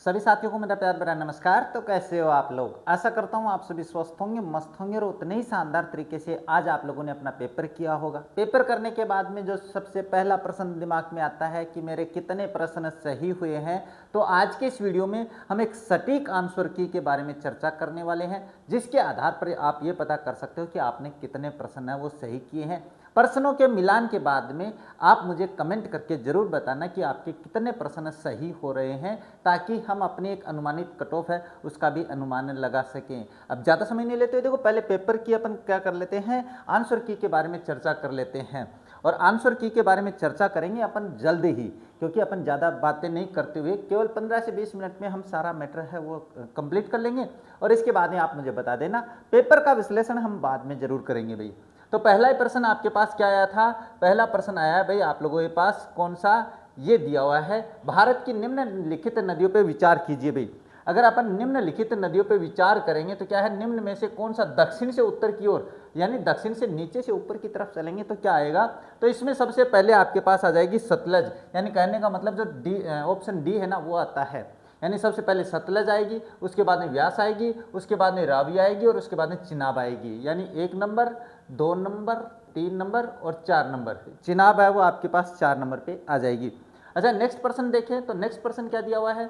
सभी साथियों को मेरा प्यार भरा नमस्कार। तो कैसे हो आप लोग? आशा करता हूँ आप सभी स्वस्थ होंगे, मस्त होंगे और उतने ही शानदार तरीके से आज आप लोगों ने अपना पेपर किया होगा। पेपर करने के बाद में जो सबसे पहला प्रश्न दिमाग में आता है कि मेरे कितने प्रश्न सही हुए हैं। तो आज के इस वीडियो में हम एक सटीक आंसर की के बारे में चर्चा करने वाले हैं, जिसके आधार पर आप ये पता कर सकते हो कि आपने कितने प्रश्न है वो सही किए हैं। प्रश्नों के मिलान के बाद में आप मुझे कमेंट करके जरूर बताना कि आपके कितने प्रश्न सही हो रहे हैं, ताकि हम अपनी एक अनुमानित कट ऑफ है उसका भी अनुमान लगा सकें। अब ज़्यादा समय नहीं लेते, देखो पहले पेपर की अपन क्या कर लेते हैं, आंसर की के बारे में चर्चा कर लेते हैं। और आंसर की के बारे में चर्चा करेंगे अपन जल्द ही, क्योंकि अपन ज़्यादा बातें नहीं करते हुए केवल 15 से 20 मिनट में हम सारा मैटर है वो कंप्लीट कर लेंगे। और इसके बाद में आप मुझे बता देना, पेपर का विश्लेषण हम बाद में जरूर करेंगे भाई। तो पहला ही प्रश्न आपके पास क्या आया था? पहला प्रश्न आया है भाई आप लोगों के पास कौन सा, ये दिया हुआ है भारत की निम्नलिखित नदियों पे विचार कीजिए भाई। अगर अपन निम्नलिखित नदियों पे विचार करेंगे तो क्या है, निम्न में से कौन सा दक्षिण से उत्तर की ओर यानी दक्षिण से नीचे से ऊपर की तरफ चलेंगे तो क्या आएगा? तो इसमें सबसे पहले आपके पास आ जाएगी सतलज, यानी कहने का मतलब जो डी ऑप्शन डी है ना वो आता है। यानी सबसे पहले सतलज आएगी, उसके बाद में व्यास आएगी, उसके बाद में रावी आएगी और उसके बाद में चिनाब आएगी। यानी 1 नंबर, 2 नंबर, 3 नंबर और 4 नंबर। चिनाब है वो आपके पास 4 नंबर पे आ जाएगी। अच्छा नेक्स्ट प्रश्न देखें तो नेक्स्ट प्रश्न क्या दिया हुआ है,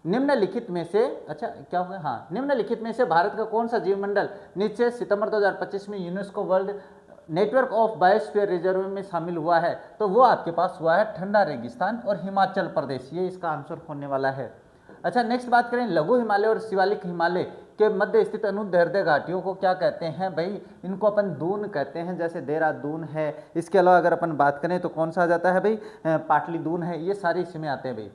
निम्नलिखित में से, अच्छा क्या हुआ, हाँ, निम्नलिखित में से भारत का कौन सा जीवमंडल नीचे सितंबर 2025 में UNESCO world network of biosphere reserve में शामिल हुआ है? तो वो आपके पास हुआ है ठंडा रेगिस्तान और हिमाचल प्रदेश, ये इसका आंसर होने वाला है। अच्छा नेक्स्ट बात करें, लघु हिमालय और शिवालिक हिमालय के मध्य स्थित अनुदैर्ध्य घाटियों को क्या कहते हैं भाई? इनको अपन दून कहते हैं, जैसे देहरादून है। इसके अलावा अगर अपन बात करें तो कौन सा आ जाता है भाई, पाटली दून है, ये सारे इसमें आते हैं भाई।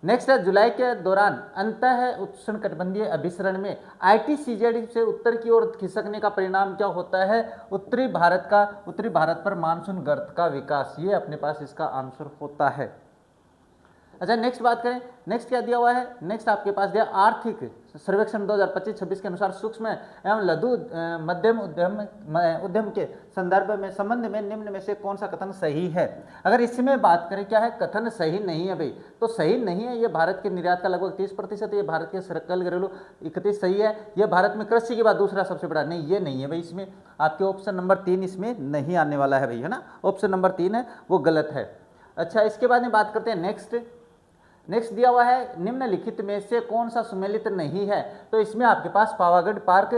नेक्स्ट है, जुलाई के दौरान अंतः उष्णकटिबंधीय अभिसरण में ITCZ से उत्तर की ओर खिसकने का परिणाम क्या होता है? उत्तरी भारत पर मानसून गर्त का विकास, ये अपने पास इसका आंसर होता है। अच्छा नेक्स्ट बात करें, नेक्स्ट क्या दिया हुआ है, नेक्स्ट आपके पास दिया आर्थिक सर्वेक्षण 2025-26 के अनुसार सूक्ष्म एवं लघु मध्यम उद्यम के संबंध में निम्न में से कौन सा कथन सही है? अगर इसमें बात करें क्या है, कथन सही नहीं है भाई, तो सही नहीं है। ये भारत के निर्यात का लगभग 30%, ये भारत के सकल घरेलू 31 सही है। ये भारत में कृषि के बाद दूसरा सबसे बड़ा, नहीं ये नहीं है भाई। इसमें आपके ऑप्शन नंबर 3 इसमें नहीं आने वाला है भाई, है ना, ऑप्शन नंबर 3 है वो गलत है। अच्छा इसके बाद में बात करते हैं नेक्स्ट दिया हुआ है, निम्नलिखित में से कौन सा सुमेलित नहीं है? तो इसमें आपके पास पावागढ़ पार्क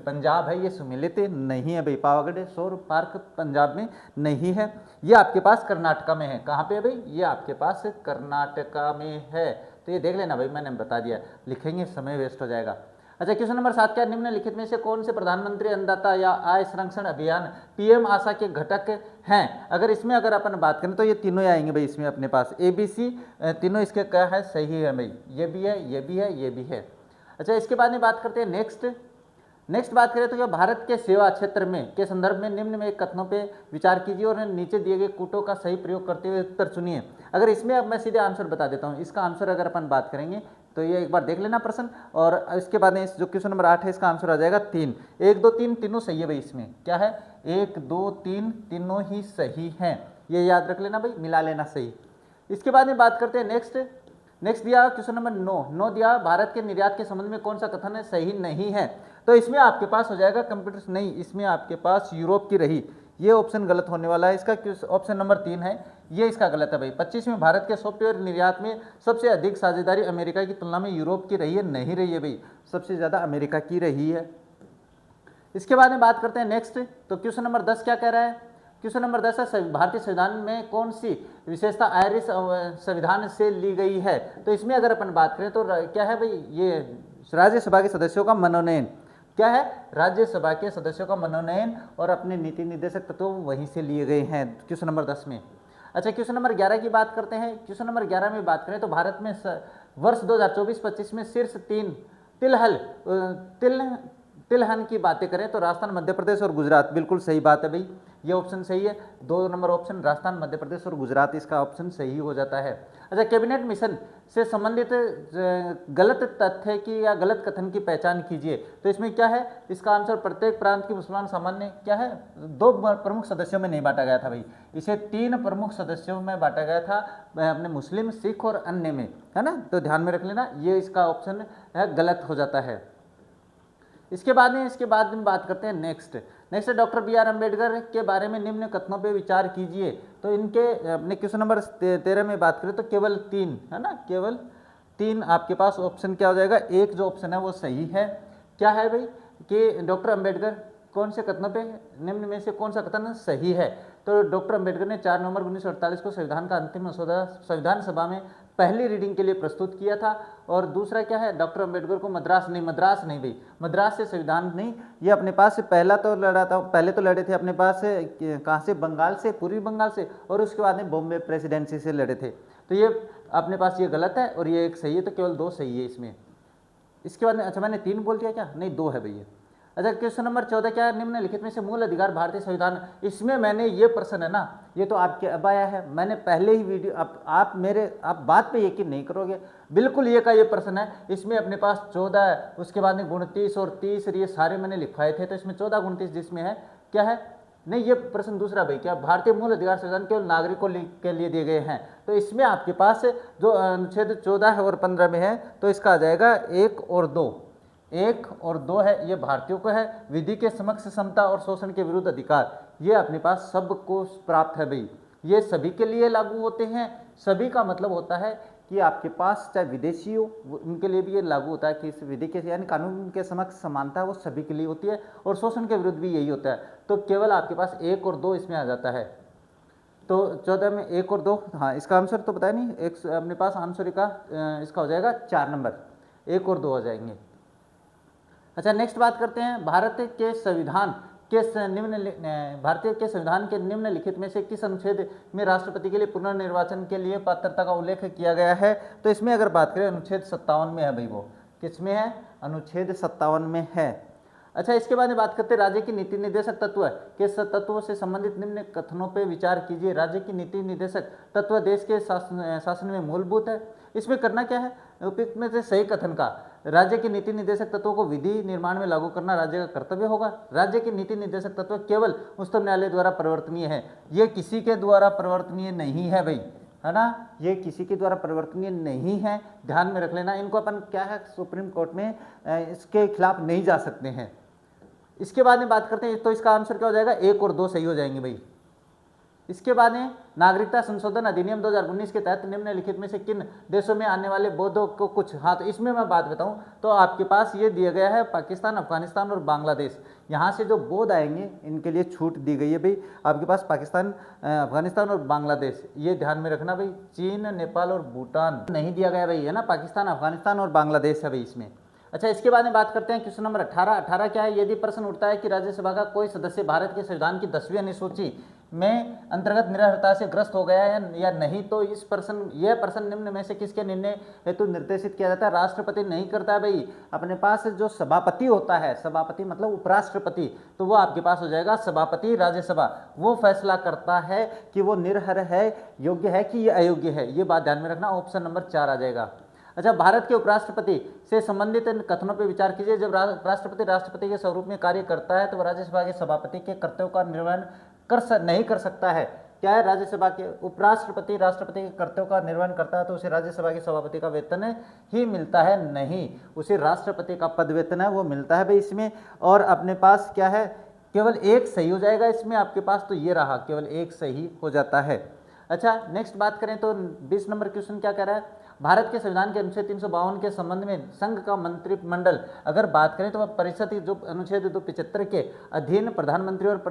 पंजाब है, ये सुमेलित नहीं है भाई। पावागढ़ सौर पार्क पंजाब में नहीं है, ये आपके पास कर्नाटका में है। कहाँ पे है भाई? ये आपके पास कर्नाटका में है। तो ये देख लेना भाई, मैंने बता दिया, लिखेंगे समय वेस्ट हो जाएगा। अच्छा क्वेश्चन नंबर 7 क्या, निम्नलिखित में से कौन से प्रधानमंत्री अन्नदाता या आय संरक्षण अभियान PM आशा के घटक हैं? अगर इसमें अगर अपन बात करें तो ये तीनों ही आएंगे भाई इसमें अपने पास, ABC तीनों इसके क्या है, सही है भाई, ये भी है, ये भी है, ये भी है। अच्छा इसके बाद में बात करते हैं नेक्स्ट बात करें तो क्या, भारत के सेवा क्षेत्र में के संदर्भ में निम्न में कथनों पे विचार कीजिए और नीचे दिए गए कूटों का सही प्रयोग करते हुए उत्तर चुनिए। अगर इसमें अब मैं सीधे आंसर बता देता हूँ, इसका आंसर अगर अपन बात करेंगे तो ये एक बार देख लेना प्रश्न, और इसके बाद में जो क्वेश्चन नंबर 8 है इसका आंसर आ जाएगा 3। 1 2 3 तीनों सही है भाई। इसमें क्या है, 1 2 3 तीनों ही सही हैं, ये याद रख लेना भाई, मिला लेना सही। इसके बाद में बात करते हैं नेक्स्ट दिया क्वेश्चन नंबर 9 दिया, भारत के निर्यात के संबंध में कौन सा कथन है सही नहीं है? तो इसमें आपके पास हो जाएगा कंप्यूटर, नहीं इसमें आपके पास यूरोप की रही, ये ऑप्शन गलत होने वाला है। इसका ऑप्शन नंबर 3 है, ये इसका गलत है भाई। 25 में भारत के सॉफ्टवेयर निर्यात में सबसे अधिक साझेदारी अमेरिका की तुलना में यूरोप की रही है, नहीं रही है भाई, सबसे ज़्यादा अमेरिका की रही है। इसके बाद में बात करते हैं नेक्स्ट, तो क्वेश्चन नंबर 10 क्या कह रहा है? क्वेश्चन नंबर 10 है, भारतीय संविधान में कौन सी विशेषता आयरिश संविधान से ली गई है? तो इसमें अगर अपन बात करें तो क्या है भाई, ये राज्यसभा के सदस्यों का मनोनयन, क्या है, राज्यसभा के सदस्यों का मनोनयन और अपने नीति निर्देशक तत्व वहीं से लिए गए हैं क्वेश्चन नंबर 10 में। अच्छा क्वेश्चन नंबर 11 की बात करते हैं। क्वेश्चन नंबर 11 में बात करें तो भारत में वर्ष 2024-25 में शीर्ष 3 तिलहन की बातें करें तो राजस्थान, मध्य प्रदेश और गुजरात, बिल्कुल सही बात है भाई। ये ऑप्शन सही है। 2 नंबर ऑप्शन राजस्थान, मध्य प्रदेश और गुजरात, इसका ऑप्शन सही हो जाता है। अच्छा, कैबिनेट मिशन से संबंधित गलत तथ्य की या गलत कथन की पहचान कीजिए। तो इसमें क्या है, इसका आंसर प्रत्येक प्रांत की मुसलमान सामान्य क्या है, 2 प्रमुख सदस्यों में नहीं बांटा गया था भाई, इसे 3 प्रमुख सदस्यों में बांटा गया था, अपने मुस्लिम, सिख और अन्य में, है ना। तो ध्यान में रख लेना, ये इसका ऑप्शन है गलत हो जाता है। इसके बाद में बात करते हैं नेक्स्ट डॉक्टर B.R. अम्बेडकर के बारे में निम्न कथनों पे विचार कीजिए। तो इनके अपने क्वेश्चन नंबर 13 में बात करें तो केवल 3, है ना, केवल 3 आपके पास ऑप्शन क्या हो जाएगा, एक जो ऑप्शन है वो सही है। क्या है भाई कि डॉक्टर अम्बेडकर कौन से कथनों पे, निम्न में से कौन सा कथन सही है। तो डॉक्टर अम्बेडकर ने 4 नवंबर 1948 को संविधान का अंतिम मसौदा संविधान सभा में पहली रीडिंग के लिए प्रस्तुत किया था। और दूसरा क्या है, डॉक्टर अम्बेडकर को मद्रास नहीं भाई, मद्रास से संविधान नहीं, ये अपने पास से पहले तो लड़े थे अपने पास से कहाँ से, बंगाल से, पूर्वी बंगाल से, और उसके बाद में बॉम्बे प्रेसिडेंसी से लड़े थे। तो ये अपने पास ये गलत है और ये एक सही है, तो केवल 2 सही है इसमें। इसके बाद में, अच्छा मैंने 3 बोल दिया क्या, नहीं 2 है भैया। अच्छा, क्वेश्चन नंबर 14 क्या है, निम्नलिखित में से मूल अधिकार भारतीय संविधान। इसमें मैंने ये प्रश्न है ना, ये तो आपके अब आया है, मैंने पहले ही वीडियो, आप बात पे यकीन नहीं करोगे, बिल्कुल ये का ये प्रश्न है। इसमें अपने पास 14 है, उसके बाद में 29 और 30, ये सारे मैंने लिखवाए थे। तो इसमें 14, 29 जिसमें है क्या है, नहीं ये प्रश्न दूसरा भाई, क्या भारतीय मूल अधिकार संविधान केवल नागरिकों के लिए दिए गए हैं। तो इसमें आपके पास जो अनुच्छेद 14 और 15 में है, तो इसका आ जाएगा 1 और 2, 1 और 2 है, ये भारतीयों को है। विधि के समक्ष समता और शोषण के विरुद्ध अधिकार, ये अपने पास सबको प्राप्त है भाई, ये सभी के लिए लागू होते हैं। सभी का मतलब होता है कि आपके पास चाहे विदेशी हो, उनके लिए भी ये लागू होता है कि इस विधि के यानी कानून के समक्ष समानता है वो सभी के लिए होती है, और शोषण के विरुद्ध भी यही होता है। तो केवल आपके पास 1 और 2 इसमें आ जाता है। तो 14 में 1 और 2, हाँ इसका आंसर तो बताया नहीं, एक अपने पास आंसर का इसका हो जाएगा 4 नंबर, 1 और 2 हो जाएंगे। अच्छा, नेक्स्ट बात करते हैं भारतीय के संविधान के निम्नलिखित में से किस अनुच्छेद में राष्ट्रपति के लिए पुनर्निर्वाचन के लिए पात्रता का उल्लेख किया गया है। तो इसमें अगर बात करें अनुच्छेद 57 में है भाई, वो किस में है, अनुच्छेद 57 में है। अच्छा, इसके बाद में बात करते हैं राज्य की नीति निर्देशक तत्व के तत्वों से संबंधित निम्न कथनों पे विचार कीजिए। राज्य की नीति निर्देशक तत्व देश के शासन में मूलभूत है। इसमें करना क्या है, उपयुक्त में से सही कथन का, राज्य की नीति निर्देशक तत्वों को विधि निर्माण में लागू करना राज्य का कर्तव्य होगा। राज्य की नीति निर्देशक तत्व केवल उच्चतम न्यायालय द्वारा परिवर्तनीय है, ये किसी के द्वारा परिवर्तनीय नहीं है भाई, है ना, ये किसी के द्वारा परिवर्तनीय नहीं है, ध्यान में रख लेना। इनको अपन क्या है, सुप्रीम कोर्ट में इसके खिलाफ नहीं जा सकते हैं। इसके बाद में बात करते हैं, तो इसका आंसर क्या हो जाएगा, 1 और 2 सही हो जाएंगे भाई। इसके बाद में नागरिकता संशोधन अधिनियम 2019 के तहत निम्नलिखित में से किन देशों में आने वाले बौद्धों को कुछ, हाँ तो इसमें मैं बात बताऊं तो आपके पास ये दिया गया है पाकिस्तान, अफगानिस्तान और बांग्लादेश। यहाँ से जो बौद्ध आएंगे इनके लिए छूट दी गई है भाई, आपके पास पाकिस्तान, अफगानिस्तान और बांग्लादेश, ये ध्यान में रखना भाई। चीन, नेपाल और भूटान नहीं दिया गया भाई, है ना, पाकिस्तान, अफगानिस्तान और बांग्लादेश है भाई इसमें। अच्छा, इसके बाद में बात करते हैं क्वेश्चन नंबर 18 क्या है, यदि प्रश्न उठता है कि राज्यसभा का कोई सदस्य भारत के संविधान की 10वीं अनुसूची में अंतर्गत निरर्हता से ग्रस्त हो गया है या नहीं, तो यह प्रश्न निम्न में से किसके निर्णय हेतु निर्देशित किया जाता है। राष्ट्रपति नहीं करता है भाई, अपने पास जो सभापति होता है, सभापति मतलब उपराष्ट्रपति, तो वो आपके पास हो जाएगा सभापति राज्यसभा, वो फैसला करता है कि वो निर्हर है, योग्य है कि ये अयोग्य है, ये बात ध्यान में रखना। ऑप्शन नंबर 4 आ जाएगा। अच्छा, भारत के उपराष्ट्रपति से संबंधित कथनों पर विचार कीजिए। जब राष्ट्रपति के स्वरूप में कार्य करता है तो राज्यसभा के सभापति के कर्तव्यों का निर्वहन नहीं कर सकता है। क्या है, राज्यसभा के उपराष्ट्रपति राष्ट्रपति के कर्तव्यों का निर्वहन करता है तो उसे राज्यसभा के सभापति का वेतन ही मिलता है, नहीं, उसे राष्ट्रपति का पद वेतन है वो मिलता है भाई इसमें। और अपने पास क्या है, केवल 1 सही हो जाएगा इसमें आपके पास, तो ये रहा, केवल 1 सही हो जाता है। अच्छा, नेक्स्ट बात करें तो 20 नंबर क्वेश्चन क्या कह रहा है, भारत के संविधान के अनुच्छेद 352 के संबंध में संघ का मंत्रिमंडल अगर बात करें तो वह परिषद जो अनुच्छेद 275 के अधीन प्रधानमंत्री और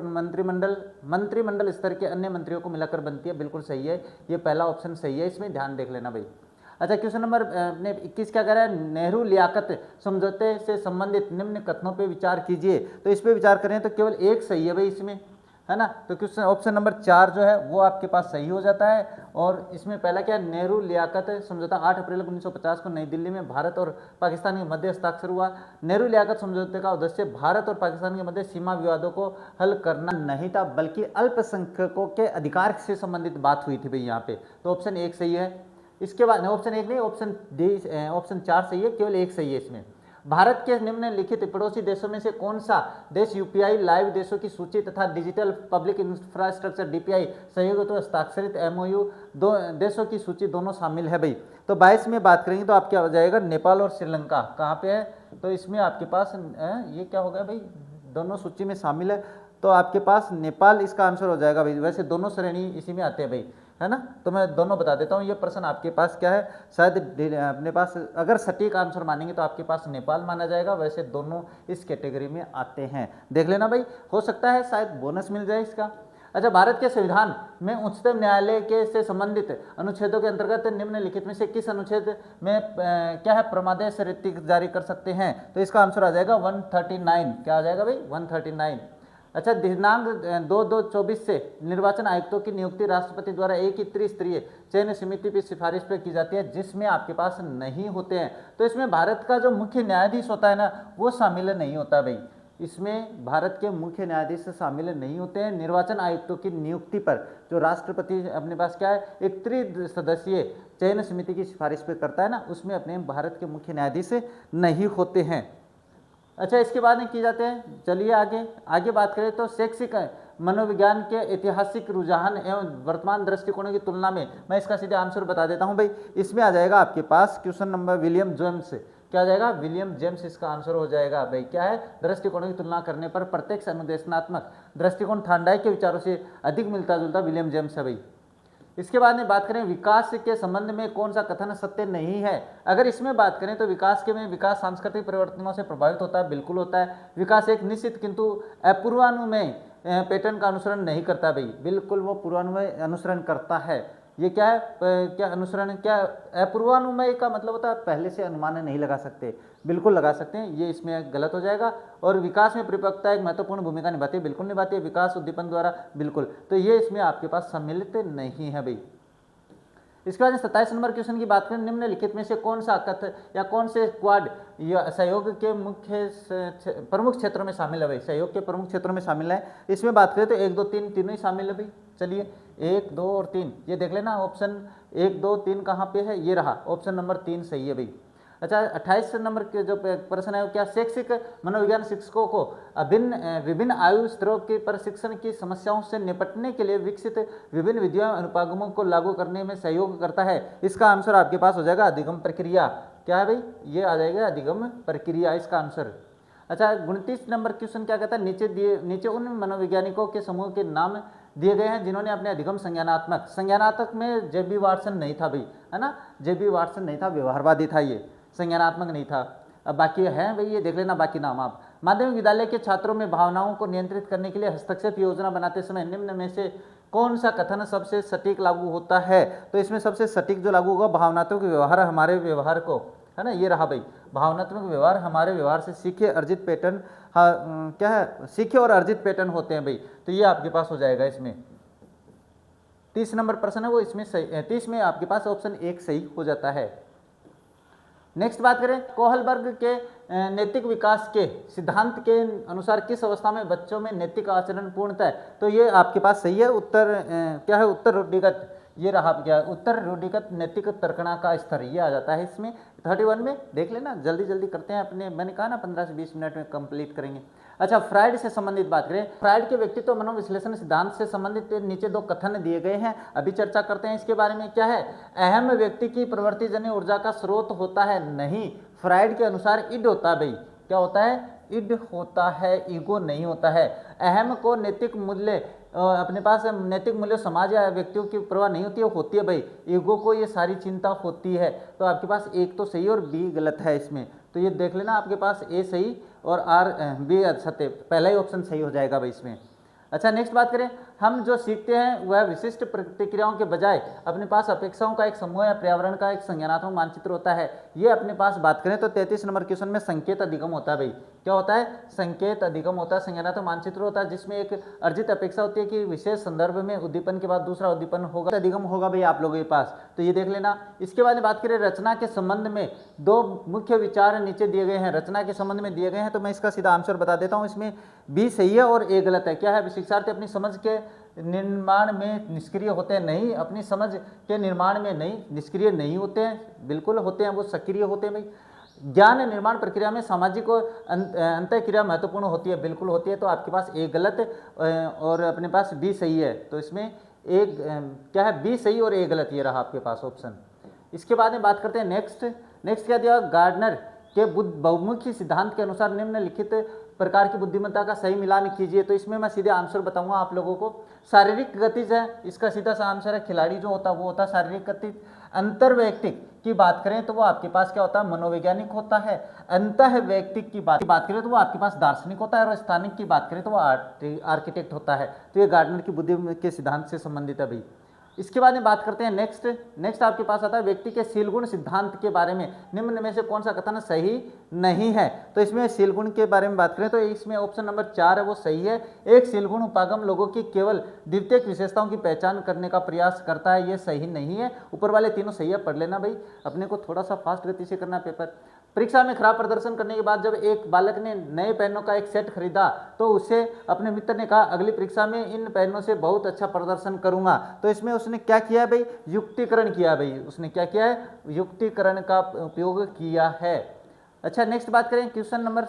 मंत्रिमंडल स्तर के अन्य मंत्रियों को मिलाकर बनती है, बिल्कुल सही है, ये पहला ऑप्शन सही है, इसमें ध्यान देख लेना भाई। अच्छा, क्वेश्चन नंबर 21 क्या कह रहा है, नेहरू लियाकत समझौते से संबंधित निम्न कथनों पर विचार कीजिए। तो इस पर विचार करें तो केवल 1 सही है भाई इसमें, है ना। तो क्वेश्चन ऑप्शन नंबर 4 जो है वो आपके पास सही हो जाता है। और इसमें पहला क्या है, नेहरू लियाकत समझौता 8 अप्रैल 1950 को नई दिल्ली में भारत और पाकिस्तान के मध्य हस्ताक्षर हुआ। नेहरू लियाकत समझौते का उद्देश्य भारत और पाकिस्तान के मध्य सीमा विवादों को हल करना नहीं था, बल्कि अल्पसंख्यकों के अधिकार से संबंधित बात हुई थी भाई यहाँ पे। तो ऑप्शन 1 सही है। इसके बाद ऑप्शन 1 नहीं, ऑप्शन डी, ऑप्शन 4 सही है, केवल 1 सही है इसमें। भारत के निम्नलिखित पड़ोसी देशों में से कौन सा देश यूपीआई लाइव देशों की सूची तथा डिजिटल पब्लिक इंफ्रास्ट्रक्चर डीपीआई सहयोग तो हस्ताक्षरित एमओयू दो देशों की सूची दोनों शामिल है भाई। तो 22 में बात करेंगे तो आपका हो जाएगा नेपाल और श्रीलंका कहाँ पे है, तो इसमें आपके पास ये क्या हो गया भाई, दोनों सूची में शामिल है, तो आपके पास नेपाल इसका आंसर हो जाएगा भाई। वैसे दोनों श्रेणी इसी में आते हैं भाई, है ना। तो मैं दोनों बता देता हूँ। ये प्रश्न आपके पास क्या है, शायद अपने पास अगर सटीक आंसर मानेंगे तो आपके पास नेपाल माना जाएगा, वैसे दोनों इस कैटेगरी में आते हैं। देख लेना भाई, हो सकता है शायद बोनस मिल जाए इसका। अच्छा, भारत के संविधान में उच्चतम न्यायालय के से संबंधित अनुच्छेदों के अंतर्गत निम्नलिखित में से किस अनुच्छेद में क्या है प्रमादेश रीति जारी कर सकते हैं, तो इसका आंसर आ जाएगा 139। क्या आ जाएगा भाई, 139। अच्छा, दिनांक 2/2/24 से निर्वाचन आयुक्तों की नियुक्ति राष्ट्रपति द्वारा एक ही त्रिस्तरीय चयन समिति की सिफारिश पर की जाती है, जिसमें आपके पास नहीं होते हैं। तो इसमें भारत का जो मुख्य न्यायाधीश होता है ना, वो शामिल नहीं होता भाई। इसमें भारत के मुख्य न्यायाधीश शामिल नहीं होते हैं। निर्वाचन आयुक्तों की नियुक्ति पर जो राष्ट्रपति अपने पास क्या है, एक त्रिसदस्यीय चयन समिति की सिफारिश पर करता है ना, उसमें अपने भारत के मुख्य न्यायाधीश नहीं होते हैं। अच्छा, इसके बाद में किए जाते हैं। चलिए आगे बात करें तो शैक्षिक मनोविज्ञान के ऐतिहासिक रुझान एवं वर्तमान दृष्टिकोणों की तुलना में, मैं इसका सीधे आंसर बता देता हूं भाई। इसमें आ जाएगा आपके पास क्वेश्चन नंबर विलियम जेम्स। क्या आ जाएगा, विलियम जेम्स इसका आंसर हो जाएगा भाई। क्या है, दृष्टिकोणों की तुलना करने पर प्रत्यक्ष अनुदेशनात्मक दृष्टिकोण थांडाई के विचारों से अधिक मिलता जुलता विलियम जेम्स है भाई। इसके बाद में बात करें विकास के संबंध में कौन सा कथन सत्य नहीं है। अगर इसमें बात करें तो विकास सांस्कृतिक परिवर्तनों से प्रभावित होता है, बिल्कुल होता है। विकास एक निश्चित किंतु अपूर्वानुमेय पैटर्न का अनुसरण नहीं करता भाई, बिल्कुल वो पूर्वानुमेय अनुसरण करता है। ये क्या है, क्या अनुसरण, क्या अपूर्वानुमेय का मतलब होता है पहले से अनुमान नहीं लगा सकते, बिल्कुल लगा सकते हैं, ये इसमें गलत हो जाएगा। और विकास में परिपक्वता एक महत्वपूर्ण भूमिका निभाती है, बिल्कुल निभाती है। विकास उद्दीपन द्वारा, बिल्कुल, तो ये इसमें आपके पास सम्मिलित नहीं है भाई। इसके बाद 27 नंबर क्वेश्चन की बात करें, निम्नलिखित में से कौन सा कथ या कौन से क्वाड सहयोग के प्रमुख क्षेत्रों में शामिल है भाई, सहयोग के प्रमुख क्षेत्रों में शामिल है। इसमें बात करें तो 1 2 3 तीनों ही शामिल है भाई। चलिए 1 2 और 3 ये देख लेना, ऑप्शन 1 2 3 कहाँ पे है, ये रहा, ऑप्शन नंबर 3 सही है भाई। अच्छा, 28 नंबर के जो प्रश्न है वो क्या, शैक्षिक मनोविज्ञान शिक्षकों को विभिन्न आयु स्तरों के प्रशिक्षण की समस्याओं से निपटने के लिए विकसित विभिन्न विधियों अनुपागमों को लागू करने में सहयोग करता है। इसका आंसर आपके पास हो जाएगा अधिगम प्रक्रिया। क्या है भाई, ये आ जाएगा अधिगम प्रक्रिया इसका आंसर। अच्छा, 29 नंबर क्वेश्चन क्या कहता है, नीचे उन मनोवैज्ञानिकों के समूह के नाम दिए गए हैं जिन्होंने अपने अधिगम संज्ञानात्मक में जेबी वाटसन नहीं था भाई, है ना, जेबी वाटसन नहीं था, व्यवहारवादी था, ये संज्ञानात्मक नहीं था। अब बाकी है भाई, ये देख लेना बाकी नाम आप। माध्यमिक विद्यालय के छात्रों में भावनाओं को नियंत्रित करने के लिए हस्तक्षेप योजना बनाते समय निम्न में से कौन सा कथन सबसे सटीक लागू होता है, तो इसमें सबसे सटीक जो लागू होगा, भावनात्मक व्यवहार हमारे व्यवहार को, है ना, ये रहा भाई, भावनात्मक व्यवहार हमारे व्यवहार से सीखे अर्जित पैटर्न, क्या है, सीखे और अर्जित पैटर्न होते हैं भाई। तो ये आपके पास हो जाएगा इसमें 30 नंबर प्रश्न है वो इसमें सही, 30 में आपके पास ऑप्शन 1 सही हो जाता है। नेक्स्ट बात करें, कोहलबर्ग के नैतिक विकास के सिद्धांत के अनुसार किस अवस्था में बच्चों में नैतिक आचरण पूर्णतः है, तो ये आपके पास सही है उत्तर। क्या है, उत्तर रूढ़िगत, ये रहा क्या, उत्तर रूढ़िगत नैतिक तर्कणा का स्तर, ये आ जाता है इसमें। 31 में देख लेना, जल्दी जल्दी करते हैं अपने, मैंने कहा ना 15 से 20 मिनट में कंप्लीट करेंगे। अच्छा, फ्राइड से संबंधित बात करें, फ्राइड के व्यक्तित्व मनोविश्लेषण सिद्धांत से संबंधित नीचे 2 कथन दिए गए हैं, अभी चर्चा करते हैं इसके बारे में। क्या है, अहम व्यक्ति की प्रवृत्तिजन्य ऊर्जा का स्रोत होता है, नहीं, फ्राइड के अनुसार इड होता है भाई। क्या होता है, इड होता है, ईगो नहीं होता है। अहम को नैतिक मूल्य, अपने पास नैतिक मूल्य समाज या व्यक्तियों की परवाह नहीं होती है, होती है भाई, ईगो को ये सारी चिंता होती है। तो आपके पास 1 तो सही और बी गलत है इसमें, तो ये देख लेना, आपके पास ए सही और आर बी सत्य, पहला ही ऑप्शन सही हो जाएगा भाई इसमें। अच्छा, नेक्स्ट बात करें, हम जो सीखते हैं वह विशिष्ट प्रतिक्रियाओं के बजाय अपने पास अपेक्षाओं का एक समूह या पर्यावरण का एक संज्ञानात्मक मानचित्र होता है। ये अपने पास बात करें तो 33 नंबर क्वेश्चन में संकेत अधिगम होता है भाई। क्या होता है? संकेत अधिगम होता है, संज्ञानात्मक मानचित्र होता है, जिसमें एक अर्जित अपेक्षा होती है कि विशेष संदर्भ में उद्दीपन के बाद दूसरा उद्दीपन होगा, अधिगम होगा भाई आप लोगों के पास, तो ये देख लेना। इसके बाद बात करें रचना के संबंध में, दो मुख्य विचार नीचे दिए गए हैं, रचना के संबंध में दिए गए हैं, तो मैं इसका सीधा आंसर बता देता हूं। इसमें बी सही है और ए गलत है। क्या है? शिक्षार्थी अपनी समझ के निर्माण में निष्क्रिय होते हैं? नहीं, अपनी समझ के निर्माण में नहीं, निष्क्रिय नहीं होते हैं, बिल्कुल होते हैं, वो सक्रिय होते हैं भाई। ज्ञान निर्माण प्रक्रिया में सामाजिक और अंतःक्रिया महत्वपूर्ण होती है, बिल्कुल होती है। तो आपके पास ए गलत और अपने पास बी सही है, तो इसमें एक क्या है? बी सही और ए गलत, ये रहा आपके पास ऑप्शन। इसके बाद में बात करते हैं नेक्स्ट क्या दिया? गार्डनर के बहुमुखी सिद्धांत के अनुसार निम्नलिखित प्रकार की बुद्धिमत्ता का सही मिलान कीजिए। तो इसमें मैं सीधे आंसर बताऊंगा आप लोगों को। शारीरिक गतिज है, इसका सीधा सा आंसर है। खिलाड़ी जो होता है वो होता है शारीरिक गतिज। अंतर्वैयक्तिक की बात करें तो वो आपके पास क्या होता है? मनोवैज्ञानिक होता है। अंतः वैयक्तिक की बात करें तो वो आपके पास दार्शनिक होता है, और स्थानिक की बात करें तो वो आर्किटेक्ट होता है। तो ये गार्डनर की बुद्धि के सिद्धांत से संबंधित है भाई। इसके बाद में बात करते हैं नेक्स्ट आपके पास आता है व्यक्ति के शील गुण सिद्धांत के बारे में निम्न में से कौन सा कथन सही नहीं है। तो इसमें शील गुण के बारे में बात करें तो इसमें ऑप्शन नंबर 4 है वो सही है। एक शील गुण उपागम लोगों की केवल द्वितीयक विशेषताओं की पहचान करने का प्रयास करता है, ये सही नहीं है। ऊपर वाले तीनों सही है, पढ़ लेना भाई, अपने को थोड़ा सा फास्ट गति से करना पेपर। परीक्षा में खराब प्रदर्शन करने के बाद जब एक बालक ने नए पेनों का एक सेट खरीदा तो उससे अपने मित्र ने कहा अगली परीक्षा में इन पेनों से बहुत अच्छा प्रदर्शन करूंगा। तो इसमें उसने क्या किया भाई? युक्तिकरण किया भाई। उसने क्या किया है? युक्तिकरण का उपयोग किया है। अच्छा, नेक्स्ट बात करें क्वेश्चन नंबर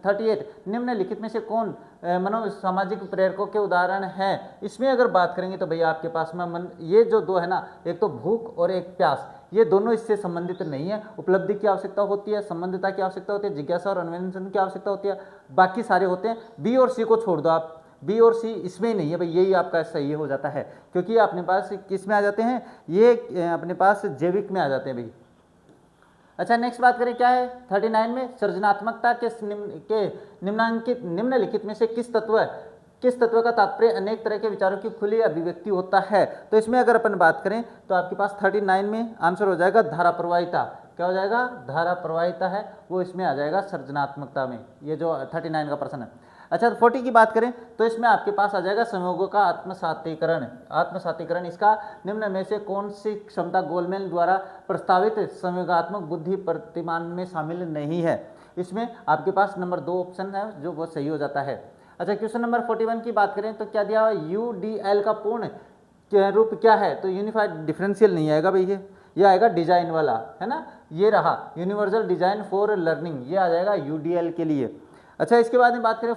38। निम्नलिखित में से कौन मनोसामाजिक प्रेरकों के उदाहरण हैं? इसमें अगर बात करेंगे तो भैया आपके पास में ये जो दो है ना, एक तो भूख और एक प्यास, ये दोनों इससे संबंधित नहीं है। उपलब्धि की आवश्यकता होती है, संबंधिता की आवश्यकता होती है, जिज्ञासा और अन्वेषण की आवश्यकता होती है, बाकी सारे होते हैं। बी और सी को छोड़ दो आप, बी और सी इसमें ही नहीं है भाई, यही आपका सही हो जाता है, क्योंकि अपने पास किस में आ जाते हैं? ये अपने पास जैविक में आ जाते हैं भाई। अच्छा, नेक्स्ट बात करें क्या है 39 में, सृजनात्मकता के निम्नलिखित में से किस तत्व का तात्पर्य अनेक तरह के विचारों की खुली अभिव्यक्ति होता है। तो इसमें अगर अपन बात करें तो आपके पास 39 में आंसर हो जाएगा धारा प्रवाहिता। क्या हो जाएगा? धारा प्रवाहिता है वो इसमें आ जाएगा सृजनात्मकता में, ये जो 39 का प्रश्न है। अच्छा, 40 की बात करें तो इसमें आपके पास आ जाएगा संयोगों का आत्मसातीकरण। इसका निम्न में से कौन सी क्षमता गोलमेल द्वारा प्रस्तावित संयोगात्मक बुद्धि प्रतिमान में शामिल नहीं है? इसमें आपके पास नंबर 2 ऑप्शन है जो वो सही हो जाता है। अच्छा, क्वेश्चन नंबर 41 की बात करें तो क्या दिया हुआ? UDL का पूर्ण रूप क्या है? तो यूनिफाइड डिफरेंशियल नहीं आएगा भाई, ये आएगा डिजाइन वाला, है ना, ये रहा यूनिवर्सल डिजाइन फॉर लर्निंग, ये आ जाएगा UDL के लिए। अच्छा, इसके बाद में बात करें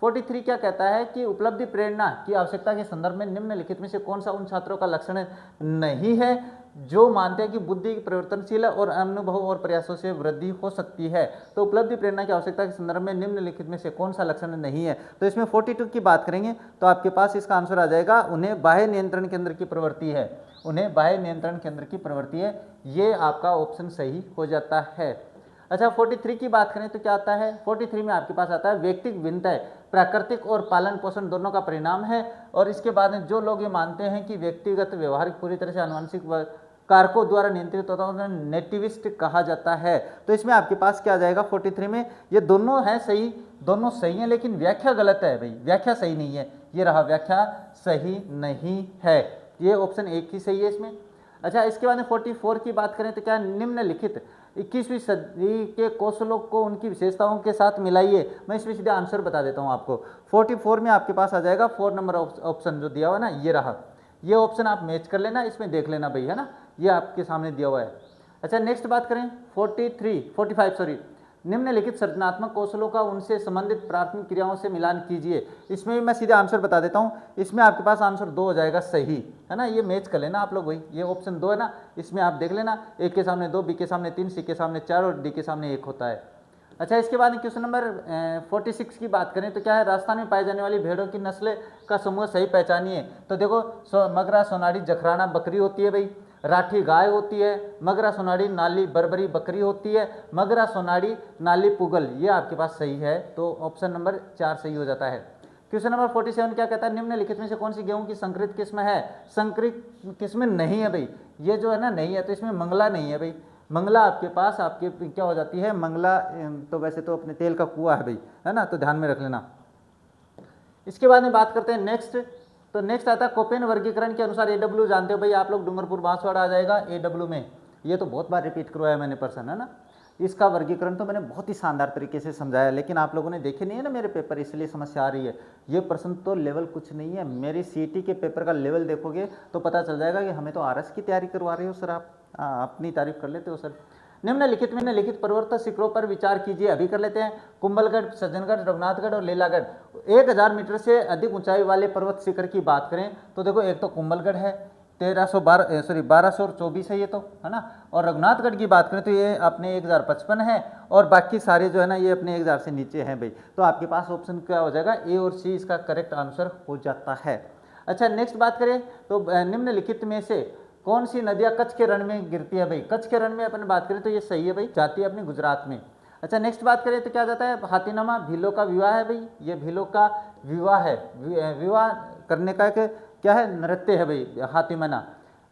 43 क्या कहता है कि उपलब्धि प्रेरणा की आवश्यकता के संदर्भ में निम्नलिखित में से कौन सा उन छात्रों का लक्षण नहीं है जो मानते हैं कि बुद्धि परिवर्तनशील है और अनुभव और प्रयासों से वृद्धि हो सकती है। तो उपलब्धि प्रेरणा की आवश्यकता के संदर्भ में निम्नलिखित में से कौन सा लक्षण नहीं है? तो इसमें 42 की बात करेंगे तो आपके पास इसका आंसर आ जाएगा उन्हें बाह्य नियंत्रण केंद्र की प्रवृत्ति है, उन्हें बाह्य नियंत्रण केंद्र की प्रवृत्ति है, ये आपका ऑप्शन सही हो जाता है। अच्छा, 43 की बात करें तो क्या आता है? 43 में आपके पास आता है व्यक्तिगत भिन्नताएं प्राकृतिक और पालन पोषण दोनों का परिणाम है। और इसके बाद में जो लोग ये मानते हैं कि व्यक्तिगत व्यवहार पूरी तरह से आनुवंशिक कारकों द्वारा नियंत्रित होता है उन्हें नेटिविस्ट कहा जाता है। तो इसमें आपके पास क्या आ जाएगा 43 में? ये दोनों हैं सही, दोनों सही हैं, लेकिन व्याख्या गलत है भाई, व्याख्या सही नहीं है, ये रहा व्याख्या सही नहीं है, ये ऑप्शन 1 ही सही है इसमें। अच्छा, इसके बाद में 44 की बात करें तो क्या निम्नलिखित 21वीं सदी के कौशलों को उनकी विशेषताओं के साथ मिलाइए। मैं इसमें सीधे आंसर बता देता हूं आपको। 44 में आपके पास आ जाएगा 4 नंबर ऑप्शन जो दिया हुआ है ना, ये रहा, ये ऑप्शन आप मैच कर लेना, इसमें देख लेना भाई, है ना, ये आपके सामने दिया हुआ है। अच्छा, नेक्स्ट बात करें 45 निम्नलिखित सृजनात्मक कौशलों का उनसे संबंधित प्राथमिक क्रियाओं से मिलान कीजिए। इसमें भी मैं सीधे आंसर बता देता हूं, इसमें आपके पास आंसर 2 हो जाएगा सही, है ना, ये मैच कर लेना आप लोग भाई, ये ऑप्शन 2 है ना, इसमें आप देख लेना, ए के सामने 2, बी के सामने 3, सी के सामने 4 और डी के सामने 1 होता है। अच्छा, इसके बाद क्वेश्चन नंबर 46 की बात करें तो क्या है? राजस्थान में पाई जाने वाली भेड़ों की नस्ल का समूह सही पहचानिए। तो देखो, मगरा, सोनाड़ी, जखराना बकरी होती है भाई, राठी गाय होती है, मगरा, सोनाड़ी, नाली, बरबरी बकरी होती है, मगरा, सोनाड़ी, नाली, पुगल, ये आपके पास सही है, तो ऑप्शन नंबर 4 सही हो जाता है। क्वेश्चन नंबर 47 क्या कहता है, निम्नलिखित में से कौन सी गेहूं की संकरित किस्म है? संकरित किस्म नहीं है भाई, ये जो है ना नहीं है, तो इसमें मंगला नहीं है भाई। मंगला आपके पास आपके क्या हो जाती है, मंगला तो वैसे तो अपने तेल का कुआं है भाई, है ना, तो ध्यान में रख लेना। इसके बाद में बात करते हैं नेक्स्ट, तो नेक्स्ट आता है कोपेन वर्गीकरण के अनुसार AW जानते हो भाई आप लोग, डूंगरपुर बांसवाड़ा आ जाएगा AW में, ये तो बहुत बार रिपीट करवाया मैंने पर्सन, है ना। इसका वर्गीकरण तो मैंने बहुत ही शानदार तरीके से समझाया, लेकिन आप लोगों ने देखे नहीं है ना मेरे पेपर, इसलिए समस्या आ रही है। ये प्रश्न तो लेवल कुछ नहीं है, मेरी CET के पेपर का लेवल देखोगे तो पता चल जाएगा कि हमें तो RS की तैयारी करवा रहे हो सर आप, अपनी तारीफ कर लेते हो सर। निम्नलिखित में लिखित पर्वत शिखरों पर विचार कीजिए, अभी कर लेते हैं। कुंभलगढ़, सज्जनगढ़, रघुनाथगढ़ और लीलागढ़। 1000 मीटर से अधिक ऊंचाई वाले पर्वत शिखर की बात करें तो देखो एक तो कुंभलगढ़ है, 1224 है ये तो, है ना। और रघुनाथगढ़ की बात करें तो ये अपने 1055 है, और बाकी सारे जो है ना ये अपने 1000 से नीचे हैं भाई। तो आपके पास ऑप्शन क्या हो जाएगा, A और C इसका करेक्ट आंसर हो जाता है। अच्छा नेक्स्ट बात करें तो निम्नलिखित में से कौन सी नदियाँ कच्छ के रण में गिरती है भाई? कच्छ के रण में अपन बात करें तो ये सही है भाई, जाती है अपनी गुजरात में। अच्छा नेक्स्ट बात करें तो क्या जाता है, हाथीनामा भीलों का विवाह है भाई, ये भीलों का विवाह है, विवाह करने का क्या है, नृत्य है भाई हाथीमना।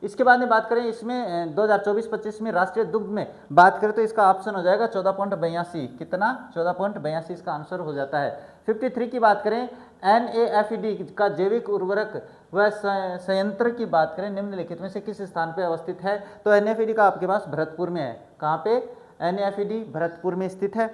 इसके बाद में बात करें इसमें 2024-25 में राष्ट्रीय दुग्ध में बात करें तो इसका ऑप्शन हो जाएगा 14.82, कितना 14.82 इसका आंसर हो जाता है। 53 की बात करें NAFED का जैविक उर्वरक व संयंत्र की बात करें निम्नलिखित में से किस स्थान पर अवस्थित है? तो NAFED का आपके पास भरतपुर में है। कहाँ पे? NAFED भरतपुर में स्थित है।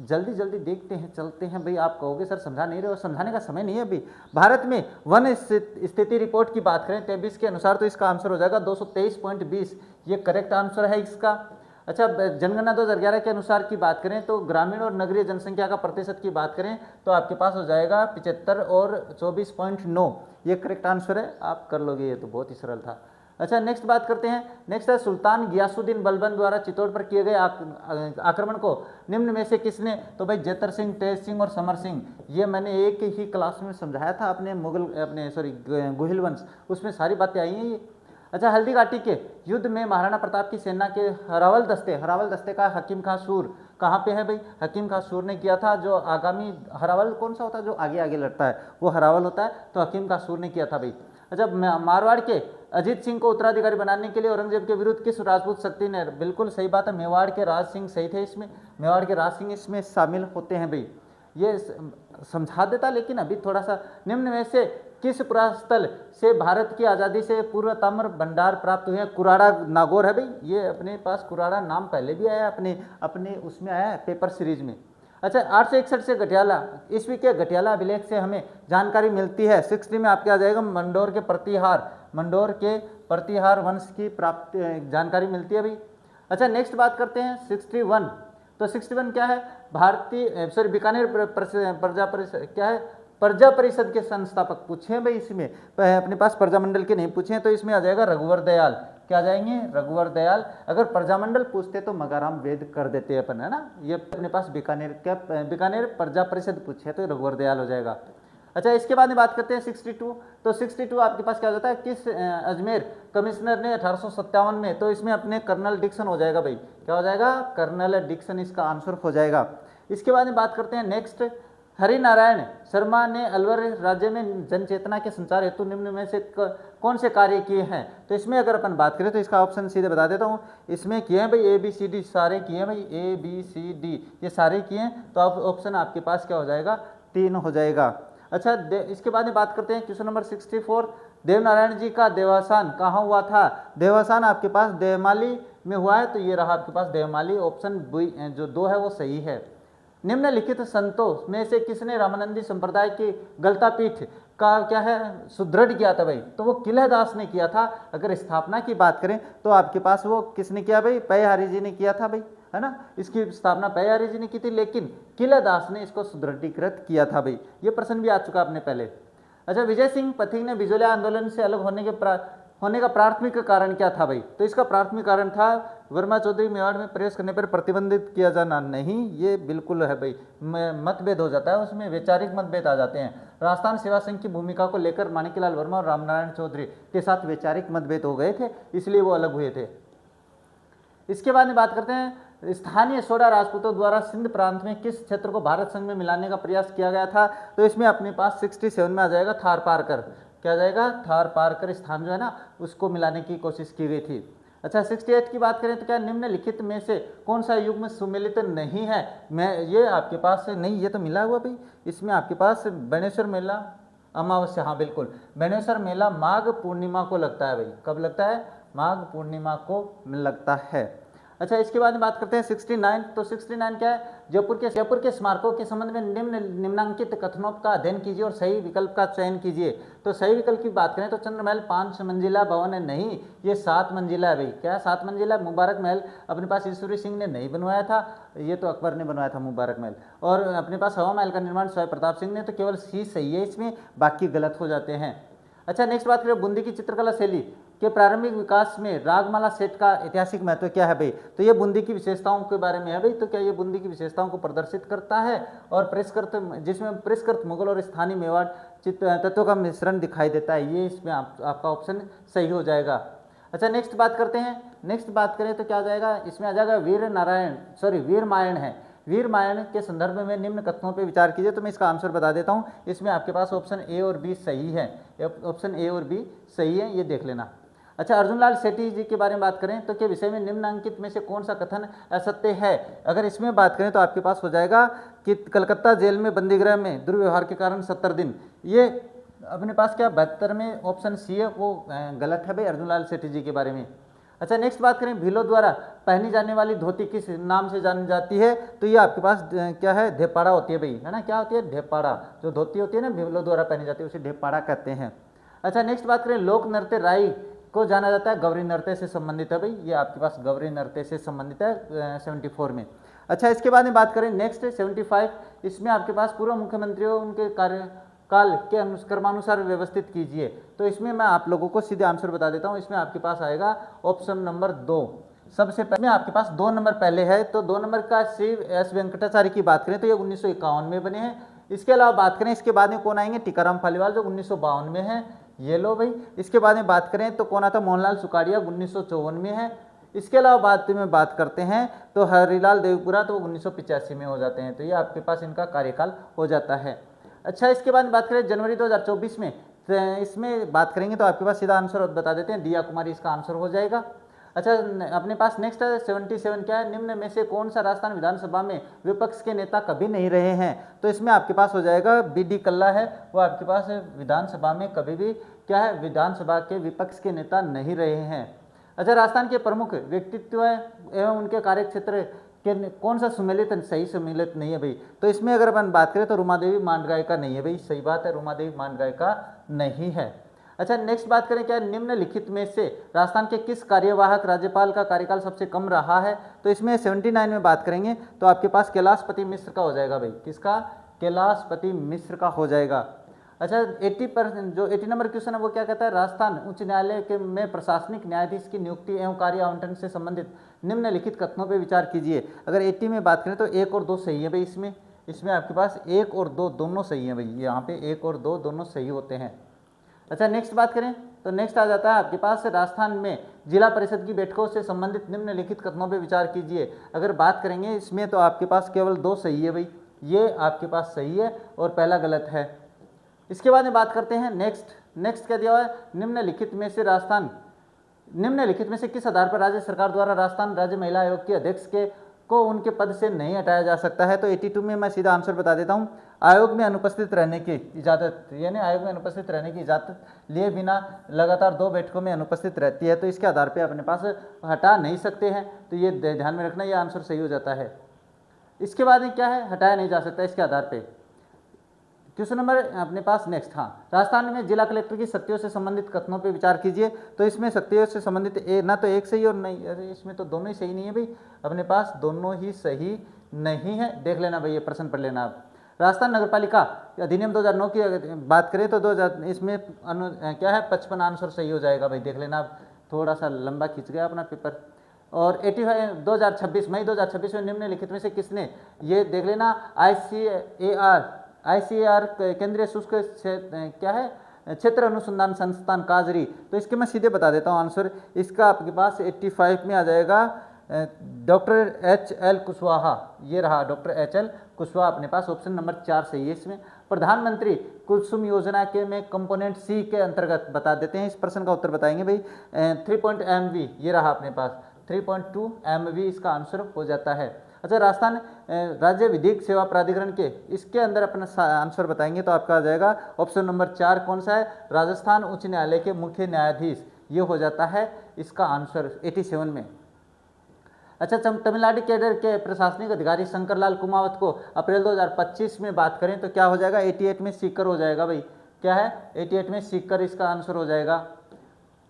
जल्दी जल्दी देखते हैं, चलते हैं भाई। आप कहोगे सर समझा नहीं रहे हो, समझाने का समय नहीं है अभी। भारत में वन स्थिति रिपोर्ट की बात करें 23 के अनुसार तो इसका आंसर हो जाएगा 223.20, ये करेक्ट आंसर है इसका। अच्छा जनगणना 2011 के अनुसार की बात करें तो ग्रामीण और नगरीय जनसंख्या का प्रतिशत की बात करें तो आपके पास हो जाएगा 75 और 24.9, ये करेक्ट आंसर है, आप कर लोगे, ये तो बहुत ही सरल था। अच्छा नेक्स्ट बात करते हैं, नेक्स्ट है सुल्तान गियासुद्दीन बलबन द्वारा चित्तौड़ पर किए गए आक्रमण को निम्न में से किसने? तो भाई जेतर सिंह, तेज सिंह और समर सिंह, ये मैंने एक ही क्लास में समझाया था अपने गोहिल वंश, उसमें सारी बातें आई हैं ये। अच्छा हल्दी घाटी के युद्ध में महाराणा प्रताप की सेना के हरावल दस्ते का हकीम खां सूर कहाँ पे है भाई? हकीम खां सूर ने किया था, जो आगामी हरावल कौन सा होता है जो आगे आगे लड़ता है वो हरावल होता है, तो हकीम खां सूर ने किया था भाई। अच्छा मारवाड़ के अजीत सिंह को उत्तराधिकारी बनाने के लिए औरंगजेब के विरुद्ध किस राजपूत शक्ति ने? बिल्कुल सही बात है, मेवाड़ के राज सिंह सही थे इसमें, मेवाड़ के राज सिंह इसमें शामिल होते हैं भाई। ये समझा देता, लेकिन अभी थोड़ा सा। निम्न में से किस पुरास्थल से भारत की आज़ादी से पूर्व ताम्र भंडार प्राप्त हुए हैं? कुराड़ा नागौर है भाई, ये अपने पास कुराड़ा नाम पहले भी आया अपने उसमें आया है पेपर सीरीज में। अच्छा 861 से गठियाला ईस्वी के गठियाला अभिलेख से हमें जानकारी मिलती है। 60 में आपके आ जाएगा मंडोर के प्रतिहार वंश की प्राप्त जानकारी मिलती है भाई। अच्छा नेक्स्ट बात करते हैं 61, तो 61 क्या है? बीकानेर प्रजा परिषद क्या है? प्रजा परिषद के संस्थापक पूछे भाई, इसमें अपने पास प्रजामंडल के नहीं पूछे, तो इसमें आ जाएगा रघुवर दयाल। क्या आ जाएंगे? रघुवर दयाल। अगर प्रजामंडल पूछते तो मगाराम वेद कर देते अपन, है ना। ये अपने पास बीकानेर प्रजा परिषद पूछे तो रघुवर दयाल हो जाएगा। अच्छा इसके बाद में बात करते हैं 62, तो 62 आपके पास क्या हो जाता है? किस अजमेर कमिश्नर ने 1857 में? तो इसमें अपने कर्नल डिक्सन हो जाएगा भाई। क्या हो जाएगा? कर्नल डिक्सन इसका आंसर हो जाएगा। इसके बाद में बात करते हैं नेक्स्ट, हरिनारायण शर्मा ने अलवर राज्य में जनचेतना के संचार हेतु निम्न में से कौन से कार्य किए हैं? तो इसमें अगर अपन बात करें तो इसका ऑप्शन सीधे बता देता हूँ, इसमें किए हैं भाई ABCD, सारे किए हैं भाई ABCD, ये सारे किए हैं। तो अब ऑप्शन आपके पास क्या हो जाएगा? 3 हो जाएगा। अच्छा इसके बाद में बात करते हैं क्वेश्चन नंबर 64, देवनारायण जी का देवासान कहाँ हुआ था? देवासान आपके पास देवमाली में हुआ है, तो ये रहा आपके पास देवमाली, ऑप्शन बी जो 2 है वो सही है। निम्नलिखित संतों में से किसने रामानंदी संप्रदाय की गलता पीठ का क्या है सुदृढ़ किया था भाई? तो वो किलेदास ने किया था। अगर स्थापना की बात करें तो आपके पास वो किसने किया भाई? पयहारी जी ने किया था भाई, है ना। इसकी स्थापना पयहारी जी ने की थी, लेकिन किलेदास ने इसको सुदृढ़ीकृत किया था भाई। ये प्रश्न भी आ चुका अपने पहले। अच्छा विजय सिंह पथिक ने बिजोलिया आंदोलन से अलग होने का प्राथमिक कारण क्या था भाई? तो इसका प्राथमिक कारण था वर्मा चौधरी मेवाड़ में प्रवेश करने पर प्रतिबंधित किया जाना। नहीं, ये बिल्कुल है भाई, मतभेद हो जाता है उसमें, वैचारिक मतभेद आ जाते हैं। राजस्थान सेवा संघ की भूमिका को लेकर माणिक्यलाल वर्मा और रामनारायण चौधरी के साथ वैचारिक मतभेद हो गए थे, इसलिए वो अलग हुए थे। इसके बाद में बात करते हैं स्थानीय सोडा राजपूतों द्वारा सिंध प्रांत में किस क्षेत्र को भारत संघ में मिलाने का प्रयास किया गया था? तो इसमें अपने पास 67 में आ जाएगा थार पारकर। क्या आ जाएगा? थार पारकर स्थान जो है ना उसको मिलाने की कोशिश की गई थी। अच्छा 68 की बात करें तो क्या निम्नलिखित में से कौन सा युग्म सुमेलित नहीं है? मैं ये आपके पास नहीं, ये तो मिला हुआ भाई। इसमें आपके पास बेणेश्वर मेला अमावस्या, हाँ बिल्कुल, बेणेश्वर मेला माघ पूर्णिमा को लगता है भाई। कब लगता है? माघ पूर्णिमा को लगता है। अच्छा इसके बाद में बात करते हैं 69। तो 69 क्या है? जयपुर के स्मारकों के संबंध में निम्नांकित कथनों का अध्ययन कीजिए और सही विकल्प का चयन कीजिए। तो सही विकल्प की बात करें तो चंद्रमहल 5 मंजिला भवन है, नहीं, ये 7 मंजिला है भाई। क्या 7 मंजिला? मुबारक महल अपने पास ईश्वरी सिंह ने नहीं बनवाया था, ये तो अकबर ने बनवाया था मुबारक महल। और अपने पास हवा महल का निर्माण स्वयं प्रताप सिंह ने, तो केवल सी सही है इसमें, बाकी गलत हो जाते हैं। अच्छा नेक्स्ट बात करें बूंदी की चित्रकला शैली के प्रारंभिक विकास में रागमाला सेट का ऐतिहासिक महत्व क्या है भाई? तो ये बूंदी की विशेषताओं के बारे में है भाई। तो क्या ये बूंदी की विशेषताओं को प्रदर्शित करता है और जिसमें परिष्कृत मुगल और स्थानीय मेवाड़ तत्वों का मिश्रण दिखाई देता है। ये इसमें आपका ऑप्शन सही हो जाएगा। अच्छा नेक्स्ट बात करते हैं। नेक्स्ट बात करें तो क्या आ जाएगा? इसमें आ जाएगा वीरमायण है। वीरमायण के संदर्भ में निम्न कथनों पे विचार कीजिए। तो मैं इसका आंसर बता देता हूँ। इसमें आपके पास ऑप्शन ए और बी सही है, ऑप्शन ए और बी सही है, ये देख लेना। अच्छा अर्जुनलाल सेठी जी के बारे में बात करें तो के विषय में निम्नांकित में से कौन सा कथन असत्य है? अगर इसमें बात करें तो आपके पास हो जाएगा कि कलकत्ता जेल में बंदीगृह में दुर्व्यवहार के कारण 70 दिन, ये अपने पास क्या 72 में ऑप्शन सी है, वो गलत है भाई अर्जुनलाल सेठी जी के बारे में। अच्छा नेक्स्ट बात करें भीलों द्वारा पहनी जाने वाली धोती किस नाम से जानी जाती है? तो ये आपके पास क्या है? ढेपाड़ा होती है भाई, है ना। क्या होती है? ढेपाड़ा। जो धोती होती है ना भीलों द्वारा पहनी जाती है उसे ढेपाड़ा कहते हैं। अच्छा नेक्स्ट बात करें लोक नृत्य राई को जाना जाता है गौरी नृत्य से संबंधित है भाई, ये आपके पास गौरी नृत्य से संबंधित है 74 में। अच्छा इसके बाद में बात करें नेक्स्ट 75, इसमें आपके पास पूर्व मुख्यमंत्रियों उनके कार्यकाल के क्रमानुसार व्यवस्थित कीजिए। तो इसमें मैं आप लोगों को सीधे आंसर बता देता हूँ। इसमें आपके पास आएगा ऑप्शन नंबर 2। सबसे पहले आपके पास 2 नंबर पहले है, तो 2 नंबर का श्री एस वेंकटाचार्य की बात करें तो ये 1951 में बने हैं। इसके अलावा बात करें इसके बाद में कौन आएंगे? टीकाराम पालीवाल जो 1952 में है, ये लो भाई। इसके बाद में बात करें तो कौन आता? मोहनलाल सुखाड़िया 1954 में है। इसके अलावा बाद में बात करते हैं तो हरिलाल देवपुरा तो 1985 में हो जाते हैं। तो ये आपके पास इनका कार्यकाल हो जाता है। अच्छा इसके बाद बात करें जनवरी 2024 में, तो इसमें बात करेंगे तो आपके पास सीधा आंसर बता देते हैं, दिया कुमारी इसका आंसर हो जाएगा। अच्छा अपने पास नेक्स्ट है 77 क्या है? निम्न में से कौन सा राजस्थान विधानसभा में विपक्ष के नेता कभी नहीं रहे हैं? तो इसमें आपके पास हो जाएगा बी.डी. कल्ला है, वो आपके पास विधानसभा में कभी भी क्या है? विधानसभा के विपक्ष के नेता नहीं रहे हैं। अच्छा राजस्थान के प्रमुख व्यक्तित्व एवं उनके कार्यक्षेत्र के कौन सा सुमेलित सही सुमेलित नहीं है भाई? तो इसमें अगर अपन बात करें तो रुमा देवी मांडगाय का नहीं है भाई, सही बात है, रुमा देवी मांडगाय का नहीं है। अच्छा नेक्स्ट बात करें क्या निम्नलिखित में से राजस्थान के किस कार्यवाहक राज्यपाल का कार्यकाल सबसे कम रहा है? तो इसमें 79 में बात करेंगे तो आपके पास कैलाशपति मिश्र का हो जाएगा भाई। किसका? कैलाशपति मिश्र का हो जाएगा। अच्छा 80% जो 80 नंबर क्वेश्चन है वो क्या कहता है? राजस्थान उच्च न्यायालय के में प्रशासनिक न्यायाधीश की नियुक्ति एवं कार्य आवंटन से संबंधित निम्नलिखित कथनों पर विचार कीजिए। अगर 80 में बात करें तो 1 और 2 सही है भाई। इसमें आपके पास 1 और 2 दोनों सही है भाई, यहाँ पे 1 और 2 दोनों सही होते हैं। अच्छा नेक्स्ट बात करें तो नेक्स्ट आ जाता है आपके पास राजस्थान में जिला परिषद की बैठकों से संबंधित निम्नलिखित कथनों पे विचार कीजिए। अगर बात करेंगे इसमें तो आपके पास केवल 2 सही है भाई, ये आपके पास सही है और पहला गलत है। इसके बाद में बात करते हैं नेक्स्ट क्या दिया हुआ है? निम्नलिखित में से किस आधार पर राज्य सरकार द्वारा राजस्थान राज्य महिला आयोग के अध्यक्ष को उनके पद से नहीं हटाया जा सकता है? तो 82 में मैं सीधा आंसर बता देता हूँ, आयोग में अनुपस्थित रहने की इजाज़त, यानी आयोग में अनुपस्थित रहने की इजाज़त लिए बिना लगातार 2 बैठकों में अनुपस्थित रहती है, तो इसके आधार पे अपने पास हटा नहीं सकते हैं। तो ये ध्यान में रखना, ये आंसर सही हो जाता है। इसके बाद क्या है? हटाया नहीं जा सकता इसके आधार पे। क्वेश्चन नंबर अपने पास नेक्स्ट, हाँ, राजस्थान में जिला कलेक्टर की शक्तियों से संबंधित कथनों पे विचार कीजिए। तो इसमें शक्तियों से संबंधित ना तो एक सही और नहीं, अरे इसमें तो दोनों ही सही नहीं है भाई, अपने पास दोनों ही सही नहीं है। देख लेना भाई, ये प्रश्न पढ़ लेना आप। राजस्थान नगरपालिका अधिनियम 2009 की बात करें तो 2000 इसमें क्या है? 55 आंसर सही हो जाएगा भाई, देख लेना आप, थोड़ा सा लंबा खींच गया अपना पेपर। और 85 2026 मई 2026 में निम्नलिखित में से किसने, ये देख लेना, ICAR केंद्रीय शुष्क क्या है? क्षेत्र अनुसंधान संस्थान काजरी। तो इसके मैं सीधे बता देता हूँ आंसर, इसका आपके पास 85 में आ जाएगा डॉक्टर HL कुशवाहा, ये रहा डॉक्टर HL कुशवाहा अपने पास, ऑप्शन नंबर 4 सही है इसमें। प्रधानमंत्री कुसुम योजना के में कंपोनेंट सी के अंतर्गत बता देते हैं, इस प्रश्न का उत्तर बताएंगे भाई। 3.MV ये रहा अपने पास, 3.2 MV इसका आंसर हो जाता है। अच्छा, राजस्थान राज्य विधिक सेवा प्राधिकरण के इसके अंदर अपना आंसर बताएंगे तो आपका आ जाएगा ऑप्शन नंबर 4, कौन सा है, राजस्थान उच्च न्यायालय के मुख्य न्यायाधीश, ये हो जाता है इसका आंसर 87 में। अच्छा, तमिलनाडु कैडर के प्रशासनिक अधिकारी शंकर लाल कुमावत को अप्रैल 2025 में बात करें तो क्या हो जाएगा, 88 में सीकर हो जाएगा भाई, क्या है 88 में सीकर इसका आंसर हो जाएगा।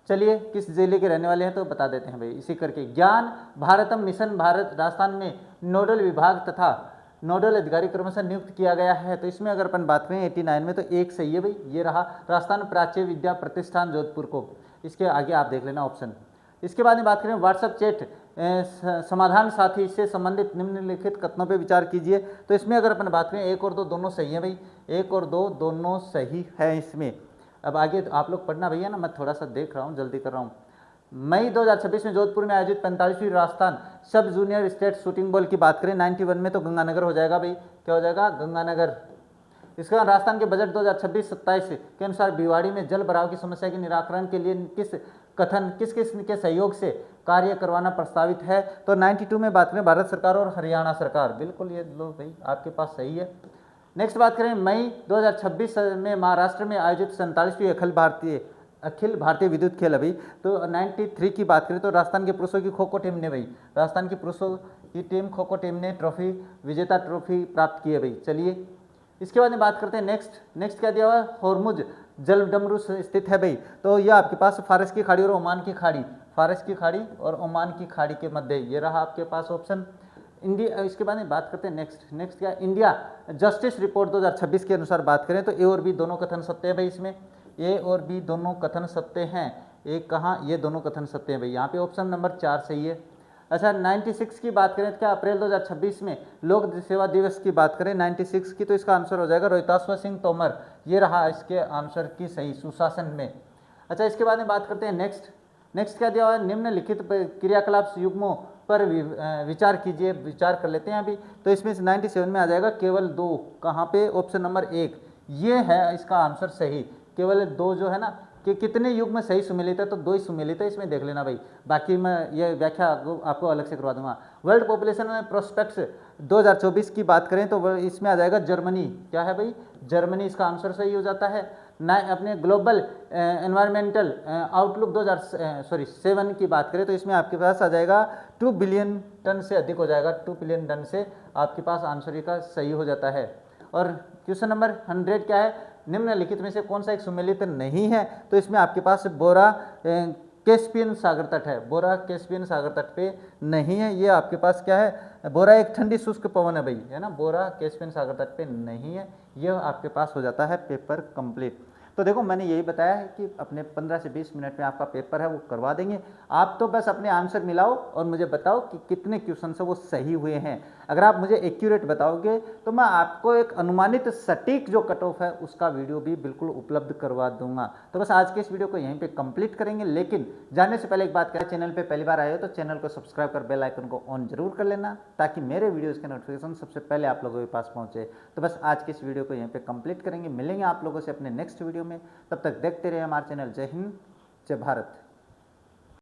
चलिए, किस जिले के रहने वाले हैं तो बता देते हैं भाई, इसी करके ज्ञान भारतम मिशन भारत राजस्थान में नोडल विभाग तथा नोडल अधिकारी क्रमशः नियुक्त किया गया है, तो इसमें अगर अपन बात करें 89 में तो एक सही है भाई, ये रहा राजस्थान प्राच्य विद्या प्रतिष्ठान जोधपुर को, इसके आगे आप देख लेना ऑप्शन। इसके बाद में बात करें व्हाट्सएप चैट समाधान साथी से संबंधित निम्नलिखित कथनों पे विचार कीजिए, तो इसमें अगर अपन बात करें 1 और 2 दोनों सही है भाई, 1 और 2 दोनों सही है इसमें। अब आगे तो आप लोग पढ़ना भैया ना, मैं थोड़ा सा देख रहा हूँ, जल्दी कर रहा हूँ। मई 2026 में जोधपुर में आयोजित 45वीं राजस्थान सब जूनियर स्टेट शूटिंग बॉल की बात करें 91 में तो गंगानगर हो जाएगा भाई, क्या हो जाएगा, गंगानगर। इसके बाद राजस्थान के बजट 2026-27 के अनुसार भिवाड़ी में जल भराव की समस्या के निराकरण के लिए किस किस के सहयोग से कार्य करवाना प्रस्तावित है, तो 92 में बात करें भारत सरकार और हरियाणा सरकार, बिल्कुल ये लो भाई आपके पास सही है। नेक्स्ट बात करें मई 2026 में महाराष्ट्र में आयोजित 47वीं अखिल भारतीय विद्युत खेल अभी, तो 93 की बात करें तो राजस्थान के पुरुषों की खो खो टीम ने भाई, राजस्थान की पुरुषों की टीम खो खो टीम ने ट्रॉफी विजेता ट्रॉफी प्राप्त की है भाई। चलिए, इसके बाद में बात करते हैं नेक्स्ट क्या दिया हुआ है, होर्मुज जलडमरू स्थित है भाई, तो यह आपके पास फारस की खाड़ी और ओमान की खाड़ी, फारस की खाड़ी और ओमान की खाड़ी के मध्य, ये रहा आपके पास ऑप्शन। इंडिया, इसके बाद में बात करते हैं नेक्स्ट क्या, इंडिया जस्टिस रिपोर्ट 2026 के अनुसार बात करें तो ए और बी दोनों कथन सत्य है भाई, इसमें ए और बी दोनों कथन सत्य हैं, एक कहाँ, ये दोनों कथन सत्य हैं भाई, यहाँ पे ऑप्शन नंबर 4 सही है। अच्छा, 96 की बात करें तो क्या अप्रैल 2026 में लोक सेवा दिवस की बात करें 96 की, तो इसका आंसर हो जाएगा रोहिताश्व सिंह तोमर, ये रहा इसके आंसर की सही, सुशासन में। अच्छा, इसके बाद में बात करते हैं नेक्स्ट क्या दिया हुआ है, निम्नलिखित क्रियाकलाप युग्मों पर विचार कीजिए, विचार कर लेते हैं अभी, तो इसमें 97 में आ जाएगा केवल 2, कहाँ पे, ऑप्शन नंबर 1, ये है इसका आंसर सही, केवल 2 जो है ना, कि कितने युग में सही सुमेलित है, तो 2 ही सुमेलित है, इसमें देख लेना भाई, बाकी मैं ये व्याख्या आपको अलग से करवा दूंगा। वर्ल्ड पॉपुलेशन में प्रोस्पेक्ट्स 2024 की बात करें तो इसमें आ जाएगा जर्मनी, क्या है भाई, जर्मनी इसका आंसर सही हो जाता है। अपने ग्लोबल एनवायरमेंटल आउटलुक 2007 की बात करें तो इसमें आपके पास आ जाएगा 2 बिलियन टन से अधिक हो जाएगा, 2 बिलियन टन से आपके पास आंसर का सही हो जाता है। और क्वेश्चन नंबर 100 क्या है, निम्नलिखित में से कौन सा एक सुमेलित नहीं है, तो इसमें आपके पास बोरा कैस्पियन सागर तट है, बोरा कैस्पियन सागर तट पे नहीं है, ये आपके पास क्या है, बोरा एक ठंडी शुष्क पवन है भाई, है ना, बोरा कैस्पियन सागर तट पे नहीं है, ये आपके पास हो जाता है पेपर कंप्लीट। तो देखो मैंने यही बताया है कि अपने 15 से 20 मिनट में आपका पेपर है वो करवा देंगे, आप तो बस अपने आंसर मिलाओ और मुझे बताओ कि कितने क्वेश्चन से वो सही हुए हैं। अगर आप मुझे एक्यूरेट बताओगे तो मैं आपको एक अनुमानित सटीक जो कट ऑफ है उसका वीडियो भी बिल्कुल उपलब्ध करवा दूंगा। तो बस आज के इस वीडियो को यहीं पे कंप्लीट करेंगे, लेकिन जाने से पहले एक बात करें, चैनल पे पहली बार आए हो तो चैनल को सब्सक्राइब कर बेल आइकन को ऑन जरूर कर लेना, ताकि मेरे वीडियोज़ के नोटिफिकेशन सबसे पहले आप लोगों के पास पहुँचे। तो बस आज के इस वीडियो को यहीं पर कंप्लीट करेंगे, मिलेंगे आप लोगों से अपने नेक्स्ट वीडियो में, तब तक देखते रहिए हमारा चैनल। जय हिंद, जय भारत।